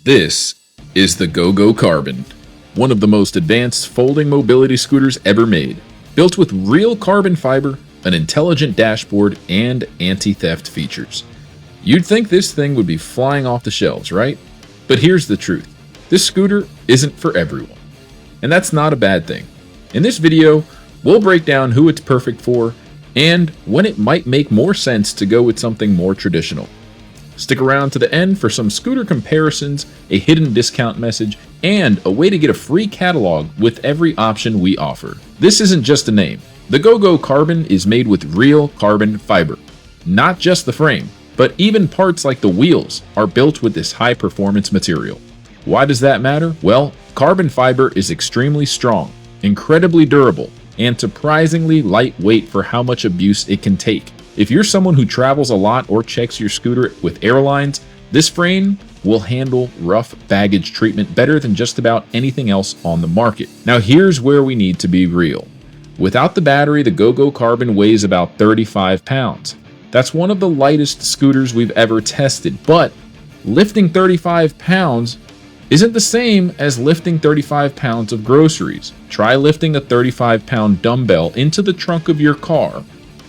This is the GoGo Carbon, one of the most advanced folding mobility scooters ever made. Built with real carbon fiber, an intelligent dashboard, and anti-theft features. You'd think this thing would be flying off the shelves, right? But here's the truth. This scooter isn't for everyone. And that's not a bad thing. In this video, we'll break down who it's perfect for and when it might make more sense to go with something more traditional. Stick around to the end for some scooter comparisons, a hidden discount message, and a way to get a free catalog with every option we offer. This isn't just a name. The GoGo Carbon is made with real carbon fiber. Not just the frame, but even parts like the wheels are built with this high-performance material. Why does that matter? Well, carbon fiber is extremely strong, incredibly durable, and surprisingly lightweight for how much abuse it can take. If you're someone who travels a lot or checks your scooter with airlines, this frame will handle rough baggage treatment better than just about anything else on the market. Now here's where we need to be real. Without the battery, the GoGo Carbon weighs about 35 pounds. That's one of the lightest scooters we've ever tested, but lifting 35 pounds isn't the same as lifting 35 pounds of groceries. Try lifting a 35-pound dumbbell into the trunk of your car.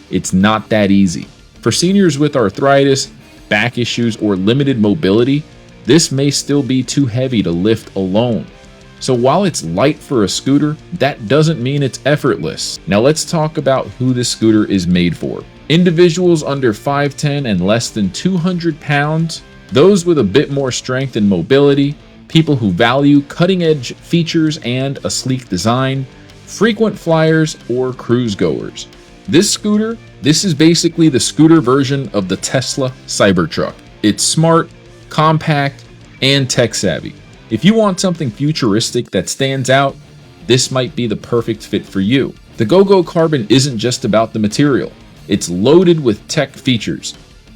It's not that easy. For seniors with arthritis, back issues, or limited mobility, this may still be too heavy to lift alone. So while it's light for a scooter, that doesn't mean it's effortless. Now let's talk about who this scooter is made for. Individuals under 5'10" and less than 200 pounds, those with a bit more strength and mobility, people who value cutting-edge features and a sleek design, frequent flyers, or cruise goers. This is basically the scooter version of the Tesla Cybertruck. It's smart, compact, and tech-savvy. If you want something futuristic that stands out, this might be the perfect fit for you. The GoGo Carbon isn't just about the material. It's loaded with tech features.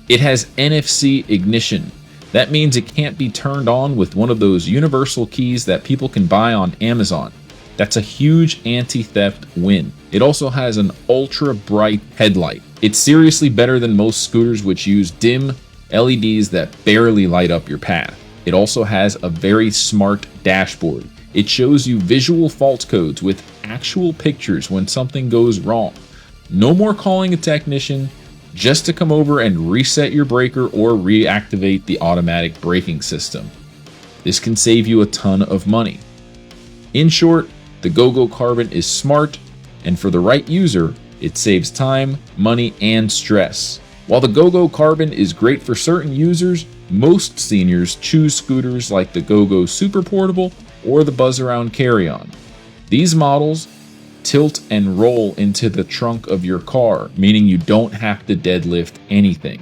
It has NFC ignition. That means it can't be turned on with one of those universal keys that people can buy on Amazon. That's a huge anti-theft win. It also has an ultra-bright headlight. It's seriously better than most scooters which use dim LEDs that barely light up your path. It also has a very smart dashboard. It shows you visual fault codes with actual pictures when something goes wrong. No more calling a technician just to come over and reset your breaker or reactivate the automatic braking system. This can save you a ton of money. In short, the GoGo Carbon is smart, and for the right user, it saves time, money, and stress. While the GoGo Carbon is great for certain users, most seniors choose scooters like the GoGo Super Portable or the Buzz Around Carry-On. These models tilt and roll into the trunk of your car, meaning you don't have to deadlift anything.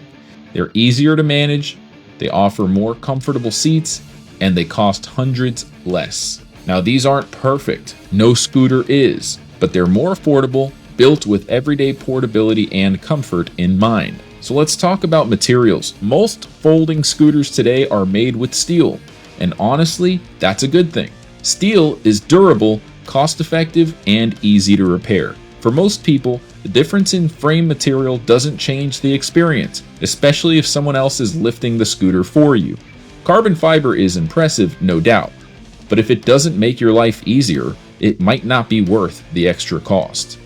They're easier to manage, they offer more comfortable seats, and they cost hundreds less. Now these aren't perfect, no scooter is, but they're more affordable, built with everyday portability and comfort in mind. So let's talk about materials. Most folding scooters today are made with steel, and honestly, that's a good thing. Steel is durable, cost-effective, and easy to repair. For most people, the difference in frame material doesn't change the experience, especially if someone else is lifting the scooter for you. Carbon fiber is impressive, no doubt, but if it doesn't make your life easier, it might not be worth the extra cost.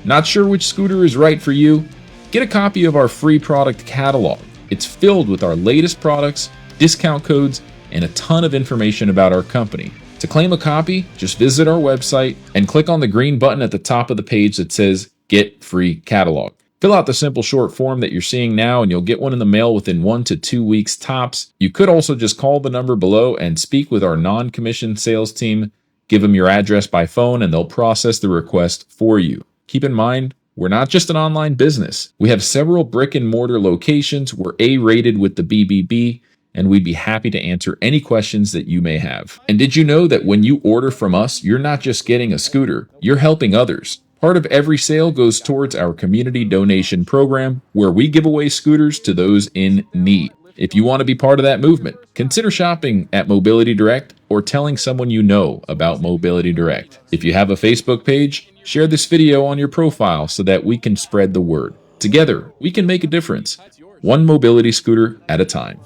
Not sure which scooter is right for you? Get a copy of our free product catalog. It's filled with our latest products, discount codes, and a ton of information about our company. To claim a copy, just visit our website and click on the green button at the top of the page that says Get Free Catalog. Fill out the simple short form that you're seeing now and you'll get one in the mail within 1 to 2 weeks tops. You could also just call the number below and speak with our non-commissioned sales team. Give them your address by phone and they'll process the request for you. Keep in mind, we're not just an online business. We have several brick and mortar locations. We're A-rated with the BBB, and we'd be happy to answer any questions that you may have. And did you know that when you order from us, you're not just getting a scooter, you're helping others. Part of every sale goes towards our community donation program, where we give away scooters to those in need. If you want to be part of that movement, consider shopping at Mobility Direct or telling someone you know about Mobility Direct. If you have a Facebook page, share this video on your profile so that we can spread the word. Together, we can make a difference, one mobility scooter at a time.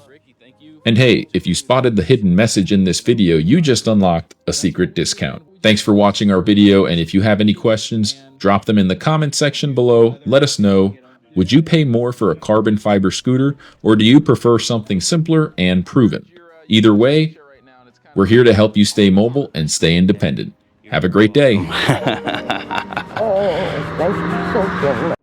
And hey, if you spotted the hidden message in this video, you just unlocked a secret discount. Thanks for watching our video, and if you have any questions, drop them in the comment section below. Let us know. Would you pay more for a carbon fiber scooter, or do you prefer something simpler and proven? Either way, we're here to help you stay mobile and stay independent. Have a great day. Oh, nice to be so